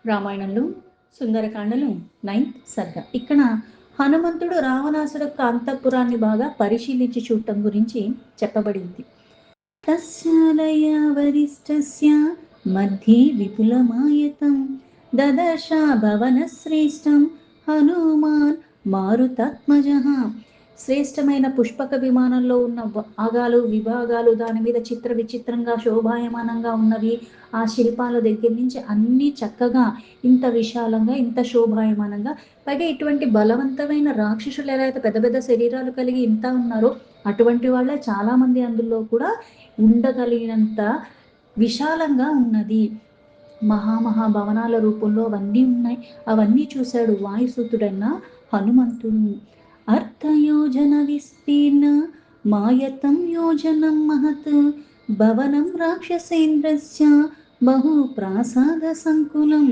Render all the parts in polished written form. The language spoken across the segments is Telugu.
రామాయణంలో సుందరకాండలో 9th సర్గ. ఇక్కడ హనుమంతుడు రావణాసుడు యొక్క అంతఃపురాన్ని బాగా పరిశీలించి చూడటం గురించి చెప్పబడింది. తస్యాలయ వరిష్టస్య మధ్యే విపులమాయతం దదర్శ భవన శ్రేష్టం హనుమాన్ మారుతాత్మజః. శ్రేష్టమైన పుష్పక విమానంలో ఉన్న భాగాలు విభాగాలు, దాని మీద చిత్ర విచిత్రంగా శోభాయమానంగా ఉన్నవి, ఆ శిల్పాల దగ్గర నుంచి అన్నీ చక్కగా ఇంత విశాలంగా ఇంత శోభాయమానంగా, పైగా ఇటువంటి బలవంతమైన రాక్షసులు ఎలా అయితే పెద్ద పెద్ద శరీరాలు కలిగి ఇంత ఉన్నారో అటువంటి వాళ్ళే చాలా మంది అందులో కూడా ఉండగలిగినంత విశాలంగా ఉన్నది. మహామహా భవనాల రూపంలో అవన్నీ ఉన్నాయి. అవన్నీ చూశాడు వాయుసూతుడన్న హనుమంతుడు. అర్ధయోజన విస్తీర్ణ మాయతం యోజనం మహత్ భవనం రాక్షసేంద్రస్య బహు ప్రాసాద సంకులం.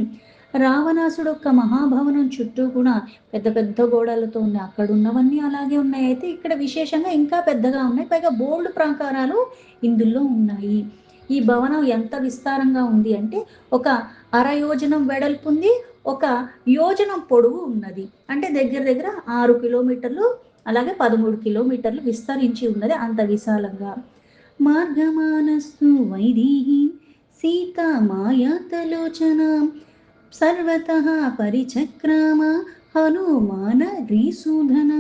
రావణాసుడు ఒక మహాభవనం చుట్టూ కూడా పెద్ద పెద్ద గోడలతో ఉన్నాయి. అక్కడ ఉన్నవన్నీ అలాగే ఉన్నాయి. అయితే ఇక్కడ విశేషంగా ఇంకా పెద్దగా ఉన్నాయి. పైగా బోల్డ్ ప్రాకారాలు ఇందులో ఉన్నాయి. ఈ భవనం ఎంత విస్తారంగా ఉంది అంటే ఒక అరయోజనం వెడల్పు ఉంది, ఒక యోజనం పొడవు ఉన్నది. అంటే దగ్గర దగ్గర 6 కిలోమీటర్లు, అలాగే 13 కిలోమీటర్లు విస్తరించి ఉన్నది, అంత విశాలంగా. మార్గమానస్తు వైదేహి సీతా మాయాతలోచన సర్వతః పరిచక్రామ హనుమాన రీసూధన.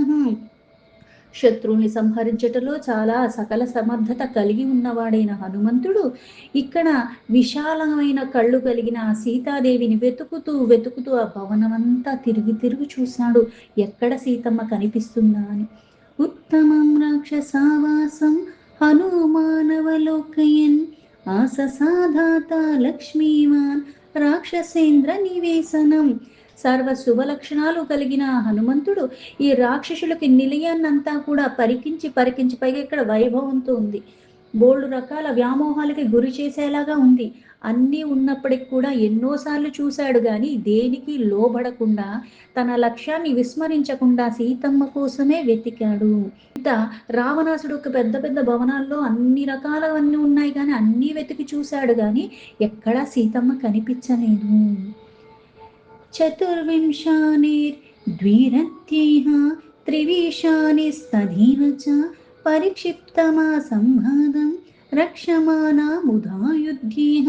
శత్రువుని సంహరించటంలో చాలా సకల సమర్థత కలిగి ఉన్నవాడైన హనుమంతుడు ఇక్కడ విశాలమైన కళ్ళు కలిగిన ఆ సీతాదేవిని వెతుకుతూ వెతుకుతూ ఆ భవనమంతా తిరిగి తిరిగి చూశాడు, ఎక్కడ సీతమ్మ కనిపిస్తుందా అని. ఉత్తమం రాక్షసావాసం హనుమానవలోకయన్ ఆససాధాత లక్ష్మీవాన్ రాక్షసేంద్ర నివేశనం. సర్వ శుభ లక్షణాలు కలిగిన హనుమంతుడు ఈ రాక్షసులకి నిలయాన్నంతా కూడా పరికించి పైగా ఇక్కడ వైభవంతో ఉంది. బోల్డు రకాల వ్యామోహాలకి గురి చేసేలాగా ఉంది. అన్నీ ఉన్నప్పటికి కూడా ఎన్నోసార్లు చూశాడు కానీ దేనికి లోబడకుండా, తన లక్ష్యాన్ని విస్మరించకుండా సీతమ్మ కోసమే వెతికాడు. ఇంత రావణాసుడు ఒక పెద్ద పెద్ద భవనాల్లో అన్ని రకాలవన్నీ ఉన్నాయి కానీ అన్నీ వెతికి చూశాడు కానీ ఎక్కడా సీతమ్మ కనిపించలేదు. చతుర్వింశానిర్ద్విరత్యైః త్రివిశానిస్తథైవ చ పరిక్షిప్తమా సంవాదం రక్షమాణముదాయుధ్యేః.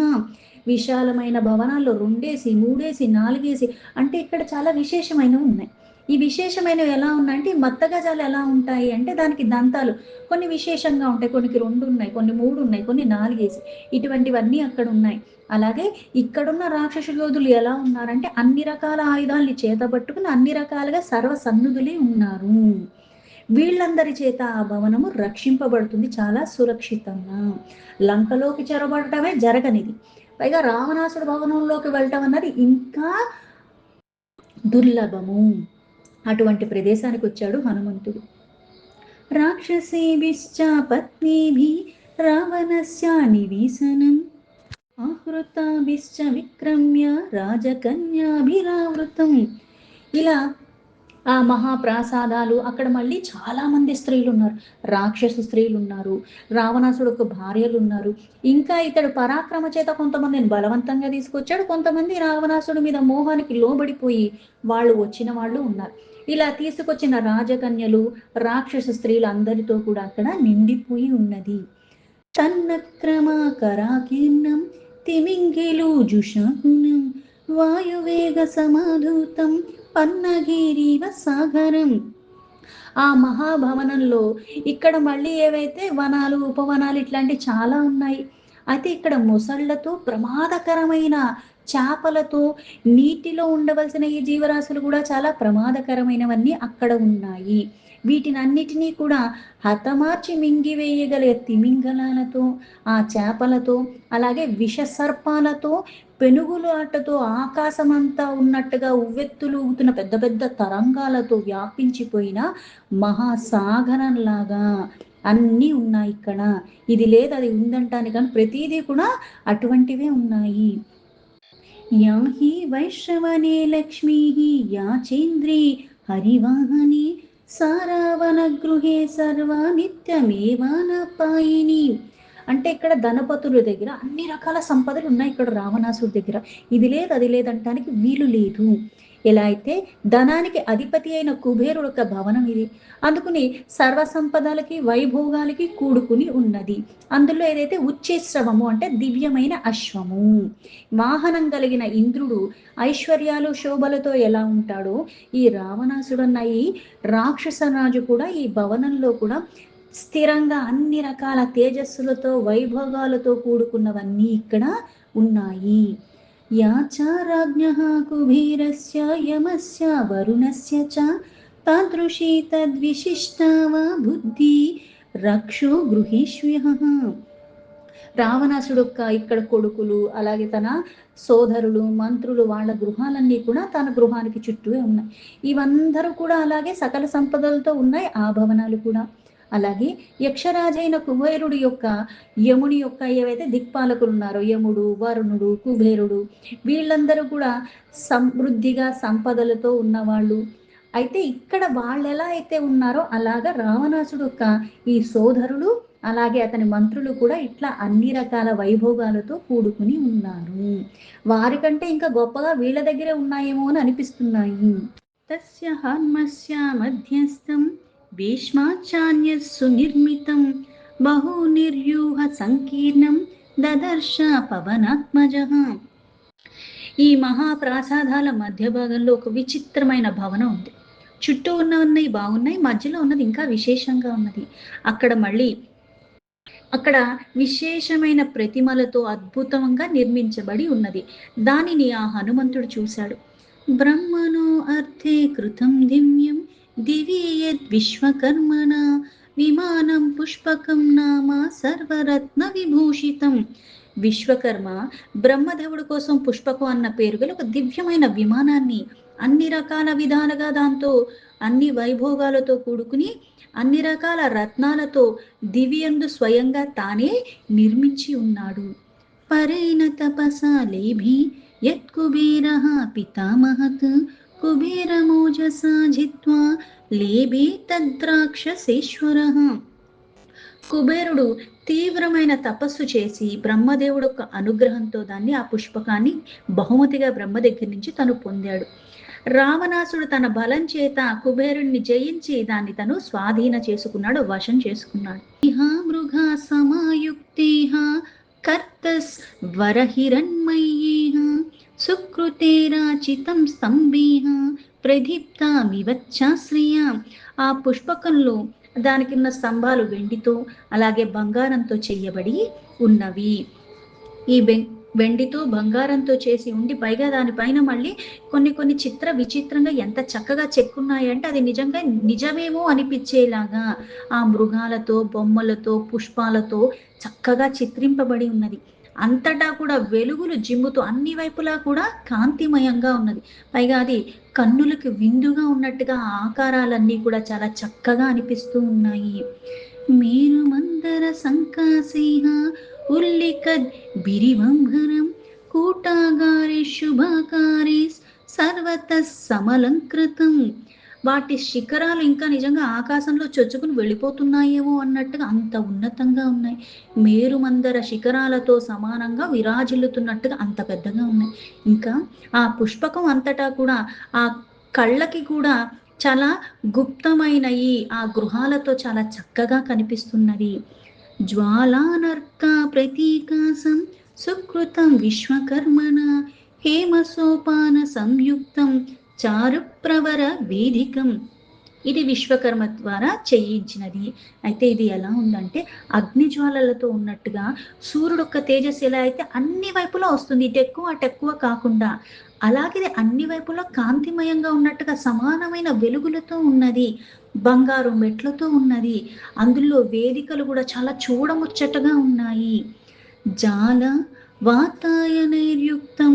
విశాలమైన భవనాల్లో 2 3 4 అంటే ఇక్కడ చాలా విశేషమైనవి ఉన్నాయి. ఈ విశేషమైనవి ఎలా ఉన్నాయంటే మత్తగజాలు ఎలా ఉంటాయి అంటే దానికి దంతాలు కొన్ని విశేషంగా ఉంటాయి, కొన్ని 2 ఉన్నాయి, కొన్ని 3 ఉన్నాయి, కొన్ని 4 ఇటువంటివన్నీ అక్కడ ఉన్నాయి. అలాగే ఇక్కడున్న రాక్షస యోధులు ఎలా ఉన్నారంటే అన్ని రకాల ఆయుధాలని చేతబట్టుకుని అన్ని రకాలుగా సర్వసన్నుదులే ఉన్నారు. వీళ్ళందరి చేత ఆ భవనము రక్షింపబడుతుంది చాలా సురక్షితంగా. లంకలోకి చొరబడటమే జరగనిది, పైగా రావణాసుడు భవనంలోకి వెళ్ళటం అన్నది ఇంకా దుర్లభము. అటువంటి ప్రదేశానికి వచ్చాడు హనుమంతుడు. రాక్షసేభిశ్చ పత్నీభి రావణస్య నివేశనం ఆహృతాభిశ్చ విక్రమ్య రాజకన్యాభిరావృతం. ఇలా ఆ మహాప్రాసాదాలు, అక్కడ మళ్ళీ చాలా మంది స్త్రీలు ఉన్నారు, రాక్షస స్త్రీలు ఉన్నారు, రావణాసుడు ఒక భార్యలు ఉన్నారు. ఇంకా ఇతడు పరాక్రమ చేత కొంతమందిని బలవంతంగా తీసుకొచ్చాడు, కొంతమంది రావణాసుడి మీద మోహానికి లోబడిపోయి వాళ్ళు వచ్చిన వాళ్ళు ఉన్నారు. ఇలా తీసుకొచ్చిన రాజకన్యలు రాక్షస స్త్రీలు అందరితో కూడా అక్కడ నిండిపోయి ఉన్నది. తన్నక్రమాకరాకీర్ణం తిమింగిలూజుషాకునం వాయువేగ సమాధూతం పన్నగిరీవ సాగరం. ఆ మహాభవనంలో ఇక్కడ మళ్ళీ ఏవైతే వనాలు ఉపవనాలు ఇట్లాంటి చాలా ఉన్నాయి. అయితే ఇక్కడ మొసళ్లతో ప్రమాదకరమైన చేపలతో నీటిలో ఉండవలసిన ఈ జీవరాశులు కూడా చాలా ప్రమాదకరమైనవన్నీ అక్కడ ఉన్నాయి. వీటినన్నిటినీ కూడా హతమార్చి మింగివేయగల తిమింగలాలతో, ఆ చేపలతో, అలాగే విషసర్పాలతో, పెనుగులాటతో ఆకాశమంతా ఉన్నట్టుగా ఉవ్వెత్తులూగుతున్న పెద్ద పెద్ద తరంగాలతో వ్యాపించిపోయిన మహాసాగరంలాగా అన్నీ ఉన్నాయి ఇక్కడ. ఇది లేదు అది ఉందంటాను కానీ ప్రతిదీ కూడా అటువంటివే ఉన్నాయి. యాహి వైశ్రవణే లక్ష్మీ యాచేంద్రీ హరివాహని సారావన గృహే సర్వ నిత్యమేవానపాయిని. అంటే ఇక్కడ ధనపతుల దగ్గర అన్ని రకాల సంపదలు ఉన్నాయి ఇక్కడ రావణాసుడి దగ్గర. ఇది లేదు, అది లేదంటానికి వీలు లేదు. ఎలా అయితే ధనానికి అధిపతి అయిన కుబేరుడు యొక్క భవనం ఇది. అందుకుని సర్వ సంపదలకి వైభోగాలకి కూడుకుని ఉన్నది. అందులో ఏదైతే ఉచ్చేశ్రవము అంటే దివ్యమైన అశ్వము, వాహనం కలిగిన ఇంద్రుడు ఐశ్వర్యాలు శోభలతో ఎలా ఉంటాడో ఈ రావణాసుడన్న ఈ రాక్షసరాజు కూడా ఈ భవనంలో కూడా స్థిరంగా అన్ని రకాల తేజస్సులతో వైభోగాలతో కూడుకున్నవన్నీ ఇక్కడ ఉన్నాయి. యాచారాజ్ఞః కుబేరస్య యమస్య వరుణస్య చ తాదృశీ తద్విశిష్టా వా బుద్ధి రక్షో గృహేష్వ్యః. రావణాసుడు ఇక్కడ కొడుకులు అలాగే తన సోదరులు మంత్రులు వాళ్ళ గృహాలన్నీ కూడా తన గృహానికి చుట్టూ ఉన్నాయి. ఇవందరూ కూడా అలాగే సకల సంపదలతో ఉన్నాయి ఆ భవనాలు కూడా. అలాగే యక్షరాజైన కుబేరుడు యొక్క యముని యొక్క ఏవైతే దిక్పాలకులు ఉన్నారో యముడు వరుణుడు కుబేరుడు వీళ్ళందరూ కూడా సమృద్ధిగా సంపదలతో ఉన్నవాళ్ళు. అయితే ఇక్కడ వాళ్ళు ఎలా అయితే ఉన్నారో అలాగా రావణాసుడు యొక్క ఈ సోదరులు అలాగే అతని మంత్రులు కూడా ఇట్లా అన్ని రకాల వైభోగాలతో కూడుకుని ఉన్నారు. వారికంటే ఇంకా గొప్పగా వీళ్ళ దగ్గరే ఉన్నాయేమో అని అనిపిస్తున్నాయి. తస్య హర్మస్య మధ్యస్థం భీష్మాచార్యస్సు నిర్మితం బహు నిర్యూహ సంకీర్ణం దదర్శ పవనాత్మజః. ఈ మహాప్రాసాదాల మధ్య భాగంలో ఒక విచిత్రమైన భవనం ఉంది. చుట్టూ ఉన్నవి బాగున్నాయి, మధ్యలో ఉన్నది ఇంకా విశేషంగా ఉన్నది. అక్కడ విశేషమైన ప్రతిమలతో అద్భుతంగా నిర్మించబడి ఉన్నది. దానిని ఆ హనుమంతుడు చూశాడు. బ్రహ్మణో అర్థే కృతం దివ్యం దివి యద్ విశ్వకర్మణ విమానం పుష్పకం నామ సర్వరత్న విభూషితం. విశ్వకర్మ బ్రహ్మదేవుడి కోసం పుష్పకం అన్న పేరు గల ఒక దివ్యమైన విమానాన్ని అన్ని రకాల విధాలుగా దాంతో అన్ని వైభోగాలతో కూడుకుని అన్ని రకాల రత్నాలతో దివ్యందు స్వయంగా తానే నిర్మించి ఉన్నాడు. పరేణ తపసా లేభి యత్ కుబేరః పితామహత్ కుబేరమోజసా జిత్వా లేభి తద్రాక్షసేశ్వరః. కుబేరుడు తీవ్రమైన తపస్సు చేసి బ్రహ్మదేవుడు యొక్క అనుగ్రహంతో దాన్ని ఆ పుష్పకాన్ని బహుమతిగా బ్రహ్మ దగ్గర నుంచి తను పొందాడు. రావణాసుడు తన బలం చేత కుబేరుణ్ణి జయించి దాన్ని తను స్వాధీన చేసుకున్నాడు, వశం చేసుకున్నాడు. మృగా సమాయుక్తేహ కర్తస్ వరహిరణ్మయ్యేహ సుకృతేరాచితం స్తంభేహ ప్రదీప్తామివచ్చాశ్రియ. ఆ పుష్పకంలో దానికి ఉన్న స్తంభాలు వెండితో అలాగే బంగారంతో చెయ్యబడి ఉన్నవి. ఈ వెండితో బంగారంతో చేసి ఉండి పైగా దానిపైన మళ్ళీ కొన్ని చిత్ర విచిత్రంగా ఎంత చక్కగా చెక్కున్నాయంటే అది నిజమేమో అనిపించేలాగా ఆ మృగాలతో బొమ్మలతో పుష్పాలతో చక్కగా చిత్రింపబడి ఉన్నది. అంతటా కూడా వెలుగులు జిమ్ముతూ అన్ని వైపులా కూడా కాంతిమయంగా ఉన్నది. పైగా అది కన్నులకు విందుగా ఉన్నట్టుగా ఆకారాలన్నీ కూడా చాలా చక్కగా అనిపిస్తూ ఉన్నాయి. మీరు మందర సంకాసేహ ఉల్లికద్ బిరివంభరం కూటాగారే శుభాకారే సర్వత సమలంకృతం. వాటి శిఖరాలు ఇంకా నిజంగా ఆకాశంలో చొచ్చుకుని వెళ్ళిపోతున్నాయేమో అన్నట్టుగా అంత ఉన్నతంగా ఉన్నాయి. మేరుమందర శిఖరాలతో సమానంగా విరాజిల్లుతున్నట్టుగా అంత పెద్దగా ఉన్నాయి. ఇంకా ఆ పుష్పకం అంతటా కూడా ఆ కళ్ళకి కూడా చాలా గుప్తమైనవి ఆ గృహాలతో చాలా చక్కగా కనిపిస్తున్నది. జ్వాలానర్క ప్రతీకాసం సుకృతం విశ్వకర్మణ హేమసోపాన సంయుక్తం చారుప్రవర వేదికం. ఇది విశ్వకర్మ ద్వారా చేయించినది. అయితే ఇది ఎలా ఉందంటే అగ్నిజ్వాలలతో ఉన్నట్టుగా సూర్యుడు యొక్క తేజస్సు ఎలా అయితే అన్ని వైపులా వస్తుంది, ఇటు ఎక్కువ అటు ఎక్కువ కాకుండా అలాగే అన్ని వైపులా కాంతిమయంగా ఉన్నట్టుగా సమానమైన వెలుగులతో ఉన్నది. బంగారు మెట్లతో ఉన్నది. అందులో వేదికలు కూడా చాలా చూడముచ్చటగా ఉన్నాయి. జాల వాతాయనైర్యుక్తం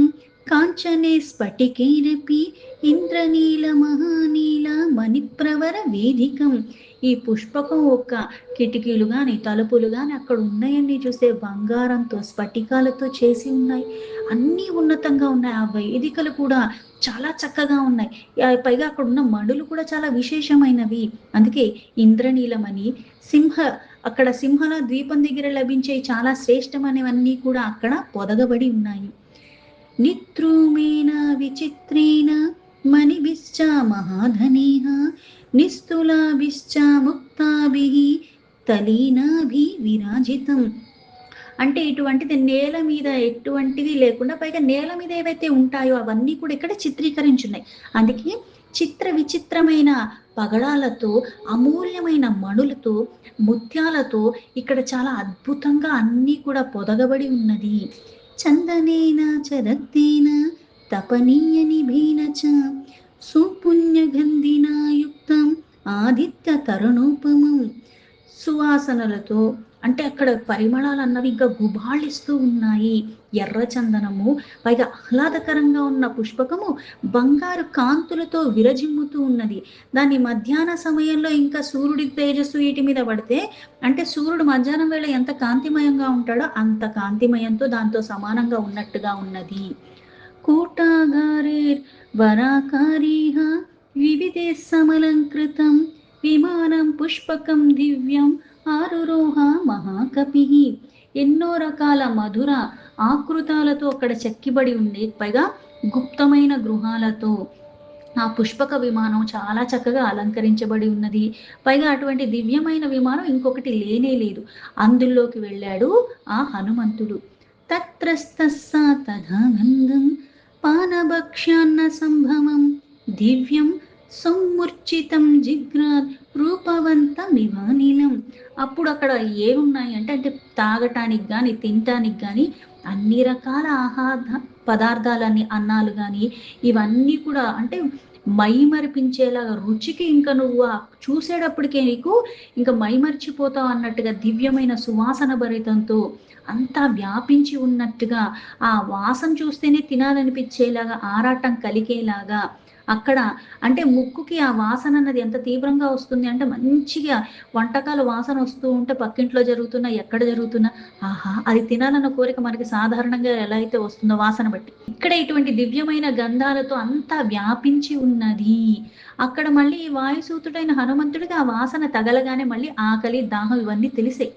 కాంచనే స్ఫటికైరపి ఇంద్రనీల మహానీల మణిప్రవర వేదికం. ఈ పుష్పకం ఒక్క కిటికీలు గాని తలుపులు గాని అక్కడ ఉన్నాయని చూస్తే బంగారంతో స్ఫటికాలతో చేసి ఉన్నాయి. అన్నీ ఉన్నతంగా ఉన్నాయి. ఆ వేదికలు కూడా చాలా చక్కగా ఉన్నాయి. పైగా అక్కడ ఉన్న మణులు కూడా చాలా విశేషమైనవి. అందుకే ఇంద్రనీలమని సింహ అక్కడ సింహల ద్వీపం దగ్గర లభించే చాలా శ్రేష్టమైనవన్నీ కూడా అక్కడ పొదగబడి ఉన్నాయి. నిద్రూమేణ విచిత్రేణ మణిభిశ్చ మహాధనేః నిస్తులాభిశ్చ ముక్తాభిః తలీనాభి విరాజితం. అంటే ఇటువంటిది నేల మీద ఎటువంటివి లేకుండా పైగా నేల మీద ఏవైతే ఉంటాయో అవన్నీ కూడా ఇక్కడ చిత్రీకరించున్నాయి. అందుకే చిత్ర విచిత్రమైన పగడాలతో, అమూల్యమైన మణులతో, ముత్యాలతో ఇక్కడ చాలా అద్భుతంగా అన్నీ కూడా పొదగబడి ఉన్నది. చందనేన చ రక్తేన తపనీయ నిభేన చ సుపుణ్యగంధిన యుక్తం ఆదిత్య తరుణోపమం. సువాసనలతో అంటే అక్కడ పరిమళాలు అన్నవి ఇంకా గుబాళిస్తూ ఉన్నాయి. ఎర్ర చందనము, పైగా ఆహ్లాదకరంగా ఉన్న పుష్పకము బంగారు కాంతులతో విరజిమ్ముతూ ఉన్నది. దాన్ని మధ్యాహ్న సమయంలో ఇంకా సూర్యుడి తేజస్సు వీటి మీద పడితే, అంటే సూర్యుడు మధ్యాహ్నం వేళ ఎంత కాంతిమయంగా ఉంటాడో అంత కాంతిమయంతో దాంతో సమానంగా ఉన్నట్టుగా ఉన్నది. కూటాగారేర్ వరాకారీహ వివిధే సమలంకృతం విమానం పుష్పకం దివ్యం ఆరురోహ మహాకపి. ఎన్నో రకాల మధుర ఆకృతాలతో అక్కడ చెక్కిబడి ఉంది. పైగా గుప్తమైన గృహాలతో ఆ పుష్పక విమానం చాలా చక్కగా అలంకరించబడి ఉన్నది. పైగా అటువంటి దివ్యమైన విమానం ఇంకొకటి లేనే లేదు. అందులోకి వెళ్ళాడు ఆ హనుమంతుడు. తత్రస్తస్సా తథానందం పానభక్ష్యాన్న సంభవం దివ్యం సమ్మూర్ఛితం జిగ్రాత్ రూపవంతమివానిలం. అప్పుడు అక్కడ ఏమున్నాయి అంటే తాగటానికి కానీ తినటానికి కానీ అన్ని రకాల ఆహార పదార్థాలన్నీ, అన్నాలు కానీ ఇవన్నీ కూడా అంటే మైమరిపించేలాగా రుచికి ఇంకా నువ్వు చూసేటప్పటికే నీకు ఇంకా మైమర్చిపోతావు అన్నట్టుగా దివ్యమైన సువాసన భరితంతో అంతా వ్యాపించి ఉన్నట్టుగా, ఆ వాసన చూస్తేనే తినాలనిపించేలాగా, ఆరాటం కలిగేలాగా అక్కడ అంటే ముక్కుకి ఆ వాసన అన్నది ఎంత తీవ్రంగా వస్తుంది అంటే మంచిగా వంటకాల వాసన వస్తూ ఉంటే పక్కింట్లో జరుగుతున్నా ఎక్కడ జరుగుతున్నా ఆహా అది తినాలన్న కోరిక మనకి సాధారణంగా ఎలా అయితే వస్తుందో వాసన బట్టి, ఇక్కడ ఇటువంటి దివ్యమైన గంధాలతో అంతా వ్యాపించి ఉన్నది. అక్కడ మళ్ళీ వాయుసూతుడైన హనుమంతుడికి ఆ వాసన తగలగానే మళ్ళీ ఆకలి, దాహం ఇవన్నీ తెలిసాయి.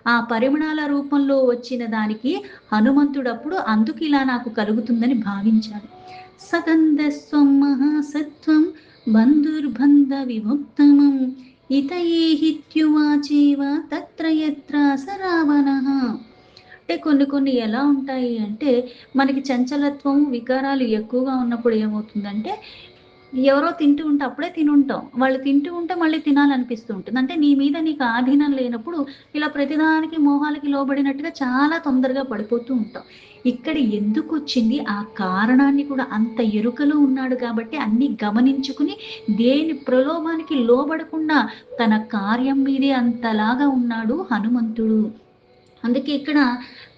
ఆ పరిమళాల రూపంలో వచ్చిన దానికి హనుమంతుడప్పుడు అందుకు ఇలా నాకు కలుగుతుందని భావించాడు. సగంధస్వం మహాసత్వం బంధుర్బంధ విముక్తమం ఇతయేహిత్యువాచేవ తత్ర యత్ర స రావణః. అంటే కొన్ని ఎలా ఉంటాయి అంటే మనకి చంచలత్వం, వికారాలు ఎక్కువగా ఉన్నప్పుడు ఏమవుతుందంటే ఎవరో తింటూ ఉంటే అప్పుడే తినుంటాం, వాళ్ళు తింటూ ఉంటే మళ్ళీ తినాలనిపిస్తూ ఉంటుంది. అంటే నీ మీద నీకు ఆధీనం లేనప్పుడు ఇలా ప్రతిదానికి మోహాలకి లోబడినట్టుగా చాలా తొందరగా పడిపోతూ ఉంటాం. ఇక్కడ ఎందుకు వచ్చింది ఆ కారణాన్ని కూడా అంత ఎరుకలో ఉన్నాడు కాబట్టి అన్ని గమనించుకుని దేని ప్రలోభానికి లోబడకుండా తన కార్యం మీదే అంతలాగా ఉన్నాడు హనుమంతుడు. అందుకే ఇక్కడ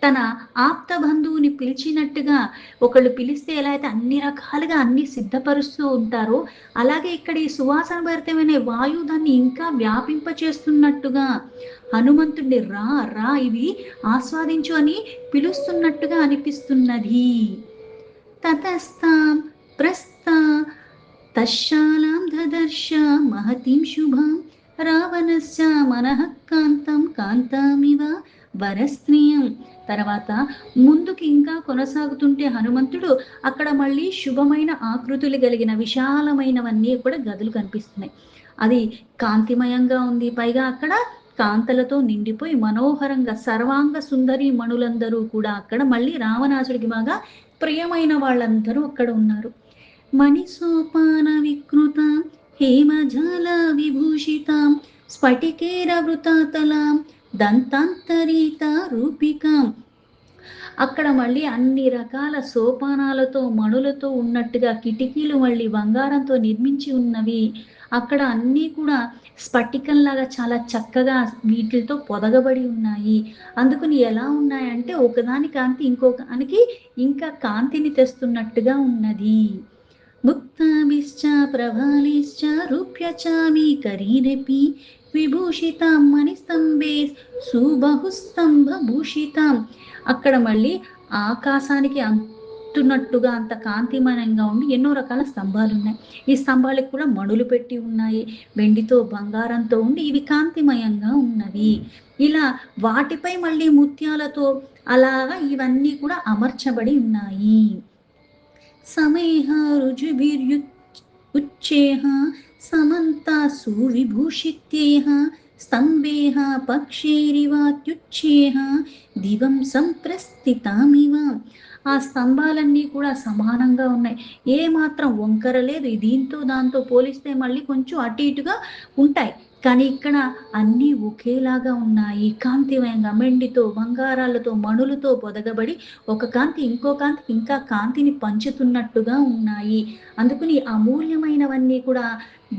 తన ఆప్త బంధువుని పిలిచినట్టుగా, ఒకళ్ళు పిలిస్తే ఎలా అయితే అన్ని రకాలుగా అన్ని సిద్ధపరుస్తూ ఉంటారో అలాగే ఇక్కడ ఈ సువాసన భరితమైన వాయువు దాన్ని ఇంకా వ్యాపింపచేస్తున్నట్టుగా హనుమంతుడిని రా రా ఇది ఆస్వాదించు అని పిలుస్తున్నట్టుగా అనిపిస్తున్నది. తతస్తాం ప్రస్థా తశాలాం దదర్శ మహతీం శుభం రావణస్య మనః కాంతం కాంతామివ వరస్త్రీయం. తర్వాత ముందుకి ఇంకా కొనసాగుతుంటే హనుమంతుడు అక్కడ మళ్ళీ శుభమైన ఆకృతులు కలిగిన విశాలమైనవన్నీ కూడా గదులు కనిపిస్తున్నాయి. అది కాంతిమయంగా ఉంది. పైగా అక్కడ కాంతలతో నిండిపోయి మనోహరంగా సర్వాంగ సుందరి మణులందరూ కూడా అక్కడ మళ్ళీ రావణాసుడికి బాగా ప్రియమైన వాళ్ళందరూ అక్కడ ఉన్నారు. మణిసోపాన వికృతాం హేమజాల విభూషితాం స్ఫటికేరవృతాతలాం దంతాంతరీత రూపికాం. అక్కడ మళ్ళీ అన్ని రకాల సోపానాలతో మణులతో ఉన్నట్టుగా కిటికీలు మళ్ళీ బంగారంతో నిర్మించి ఉన్నవి. అక్కడ అన్నీ కూడా స్ఫటికంలాగా చాలా చక్కగా వీటితో పొదగబడి ఉన్నాయి. అందుకని ఎలా ఉన్నాయంటే ఒకదాని కాంతి ఇంకొకదానికి ఇంకా కాంతిని తెస్తున్నట్టుగా ఉన్నది. ముక్తాభిశ్చ ప్రభాలిశ్చ రూప్యచామీకరీరపి విభూషితాం మణిస్తంభే సుబహుస్తంభ భూషితాం. అక్కడ మళ్ళీ ఆకాశానికి పంచుతున్నట్టుగా అంత కాంతిమయంగా ఉండి ఎన్నో రకాల స్తంభాలు ఉన్నాయి. ఈ స్తంభాలకు కూడా మణులు పెట్టి ఉన్నాయి. వెండితో, బంగారంతో ఉండి ఇవి కాంతిమయంగా ఉన్నవి. ఇలా వాటిపై మళ్ళీ ముత్యాలతో అలాగా ఇవన్నీ కూడా అమర్చబడి ఉన్నాయి. సమేహ రుజుభిర్యుచ్చేహ సమంతా సువిభూషిత్యేహ స్తంభేహ పక్షేరివాత్యుచ్చేహ దివం సంప్రస్థితామివ. ఆ స్తంభాలన్నీ కూడా సమానంగా ఉన్నాయి. ఏ మాత్రం వంకర లేదు. దీంతో దాంతో పోలిస్తే మళ్ళీ కొంచెం అటు ఇటుగా ఉంటాయి. కానీ ఇక్కడ అన్నీ ఒకేలాగా ఉన్నాయి. కాంతిమయంగా మెండితో, బంగారాలతో, మణులతో పొదగబడి ఒక కాంతి ఇంకో కాంతికి ఇంకా కాంతిని పంచుతున్నట్టుగా ఉన్నాయి. అందుకని అమూల్యమైనవన్నీ కూడా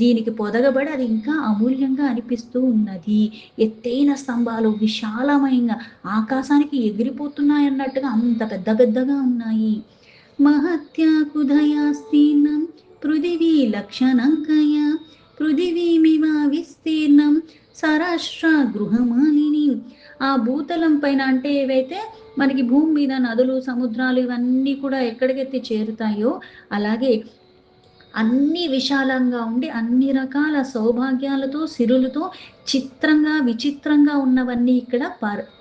దీనికి పొదగబడి అది ఇంకా అమూల్యంగా అనిపిస్తూ ఉన్నది. ఎత్తైన స్తంభాలు విశాలమైన ఆకాశానికి ఎగిరిపోతున్నాయన్నట్టుగా అంత పెద్ద పెద్దగా ఉన్నాయి. మహత్యాకుదయాస్తీర్ణం పృథివీ లక్షణంకయ పృథివీమివ విస్తీర్ణం సరాష్ట్ర గృహమాలిని. ఆ భూతలం పైన అంటే ఏవైతే మనకి భూమి మీద నదులు, సముద్రాలు ఇవన్నీ కూడా ఎక్కడికైతే చేరుతాయో అలాగే అన్ని విశాలంగా ఉండి అన్ని రకాల సౌభాగ్యాలతో, సిరులతో చిత్రంగా, విచిత్రంగా ఉన్నవన్నీ ఇక్కడ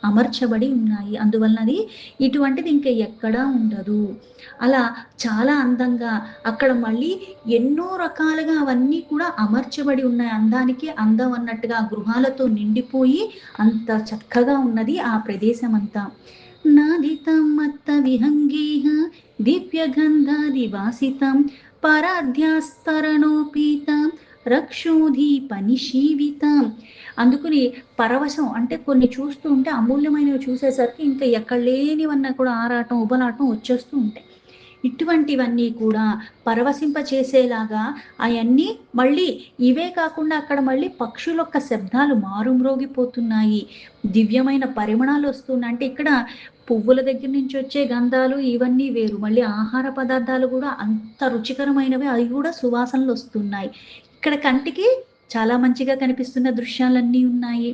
అమర్చబడి ఉన్నాయి. అందువలనది ఇటువంటిది ఇంకా ఎక్కడా ఉండదు. అలా చాలా అందంగా అక్కడ మళ్ళీ ఎన్నో రకాలుగా అవన్నీ కూడా అమర్చబడి ఉన్నాయి. అందానికి అందం అన్నట్టుగా గృహాలతో నిండిపోయి అంత చక్కగా ఉన్నది ఆ ప్రదేశం అంతా. నాదితం మత్త విహంగేహ దివ్యగంధాదివాసితం పరాధ్యాస్తరణోపీతం రక్షోధీపనిషీవితం. అందుకని పరవశం అంటే కొన్ని చూస్తూ ఉంటే అమూల్యమైనవి చూసేసరికి ఇంకా ఎక్కడ లేనివన్నా కూడా ఆరాటం, ఉబలాటం వచ్చేస్తూ ఉంటాయి. ఇటువంటివన్నీ కూడా పరవశింప చేసేలాగా అవన్నీ మళ్ళీ ఇవే కాకుండా అక్కడ మళ్ళీ పక్షులొక్క శబ్దాలు మారుమ్రోగిపోతున్నాయి. దివ్యమైన పరిమళాలు వస్తున్నాయి. అంటే ఇక్కడ పువ్వుల దగ్గర నుంచి వచ్చే గంధాలు ఇవన్నీ వేరు. మళ్ళీ ఆహార పదార్థాలు కూడా అంత రుచికరమైనవి, అవి కూడా సువాసనలు వస్తున్నాయి. ఇక్కడ కంటికి చాలా మంచిగా కనిపిస్తున్న దృశ్యాలన్నీ ఉన్నాయి.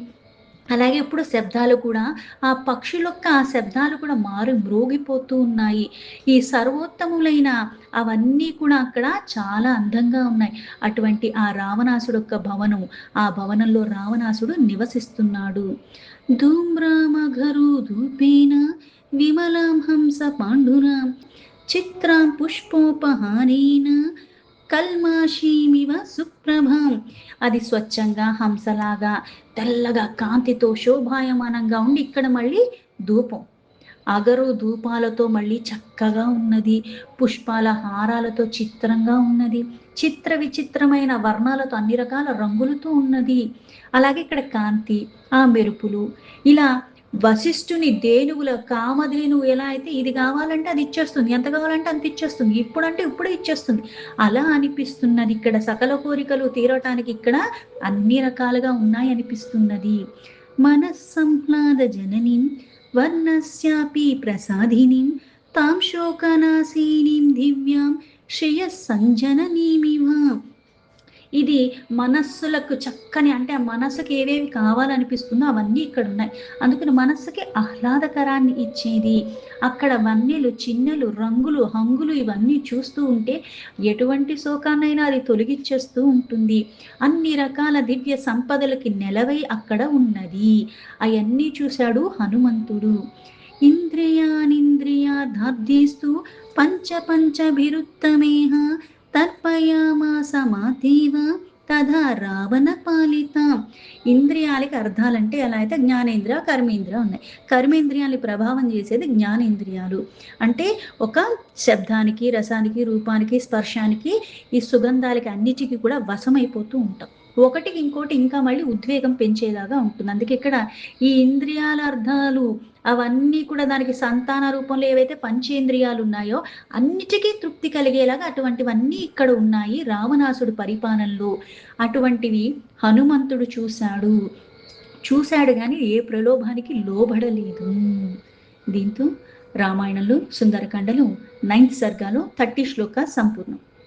అలాగే ఇప్పుడు శబ్దాలు కూడా ఆ పక్షులొక్క ఆ శబ్దాలు కూడా మారు మ్రోగిపోతూ ఉన్నాయి. ఈ సర్వోత్తములైన అవన్నీ కూడా అక్కడ చాలా అందంగా ఉన్నాయి. అటువంటి ఆ రావణాసుడు యొక్క భవనం, ఆ భవనంలో రావణాసుడు నివసిస్తున్నాడు. ధూమ్రామఘరు ధూపేన విమలాం హంస పాండురాం చిత్రాం పుష్పోపహారేణ కల్మాషీమివ సుప్రభాం. అది స్వచ్ఛంగా హంసలాగా తెల్లగా కాంతితో శోభాయమానంగా ఉండి ఇక్కడ మళ్ళీ ధూపం, అగరు ధూపాలతో మళ్ళీ చక్కగా ఉన్నది. పుష్పాల హారాలతో చిత్రంగా ఉన్నది. చిత్ర విచిత్రమైన వర్ణాలతో అన్ని రకాల రంగులతో ఉన్నది. అలాగే ఇక్కడ కాంతి, ఆ మెరుపులు, ఇలా వశిష్ఠుని ధేనువుల కామధేనువు ఎలా అయితే ఇది కావాలంటే అది ఇచ్చేస్తుంది, ఎంత కావాలంటే అంత ఇచ్చేస్తుంది, ఇప్పుడంటే ఇప్పుడే ఇచ్చేస్తుంది, అలా అనిపిస్తున్నది. ఇక్కడ సకల కోరికలు తీరటానికి ఇక్కడ అన్ని రకాలుగా ఉన్నాయి అనిపిస్తున్నది. మనస్సంహ్లాద జననీం వర్ణస్యాపి ప్రసాదినీం తాం శోకనాశీనీం దివ్యాం శ్రేయస్సంజననీమివ. ఇది మనస్సులకు చక్కని అంటే ఆ మనస్సుకి ఏవేవి కావాలనిపిస్తుందో అవన్నీ ఇక్కడ ఉన్నాయి. అందుకని మనస్సుకి ఆహ్లాదకరాన్ని ఇచ్చేది. అక్కడ వన్నెలు, చిన్నెలు, రంగులు, హంగులు ఇవన్నీ చూస్తూ ఉంటే ఎటువంటి శోకాన్నైనా అది తొలగిచ్చేస్తూ ఉంటుంది. అన్ని రకాల దివ్య సంపదలకి నెలవై అక్కడ ఉన్నది. అవన్నీ చూశాడు హనుమంతుడు. ఇంద్రియానింద్రియార్థేస్తూ పంచ పంచభిరుత్తమేహ తర్పయామాస మాతేవ తథా రావణ పాలిత. ఇంద్రియాలకి అర్థాలంటే ఎలా అయితే జ్ఞానేంద్రియ, కర్మేంద్రియ ఉన్నాయి. కర్మేంద్రియాన్ని ప్రభావం చేసేది జ్ఞానేంద్రియాలు. అంటే ఒక శబ్దానికి, రసానికి, రూపానికి, స్పర్శానికి, ఈ సుగంధాలకి అన్నిటికీ కూడా వశమైపోతూ ఉంటాం. ఒకటికి ఇంకోటి ఇంకా మళ్ళీ ఉద్వేగం పెంచేలాగా ఉంటుంది. అందుకే ఇక్కడ ఈ ఇంద్రియాల అర్థాలు అవన్నీ కూడా దానికి సంతాన రూపంలో ఏవైతే పంచేంద్రియాలు ఉన్నాయో అన్నిటికీ తృప్తి కలిగేలాగా అటువంటివన్నీ ఇక్కడ ఉన్నాయి రావణాసుడు పరిపాలనలో. అటువంటివి హనుమంతుడు చూశాడు కానీ ఏ ప్రలోభానికి లోబడలేదు. దీంతో రామాయణంలో సుందరకాండలో 9th సర్గాలో 30 శ్లోక సంపూర్ణం.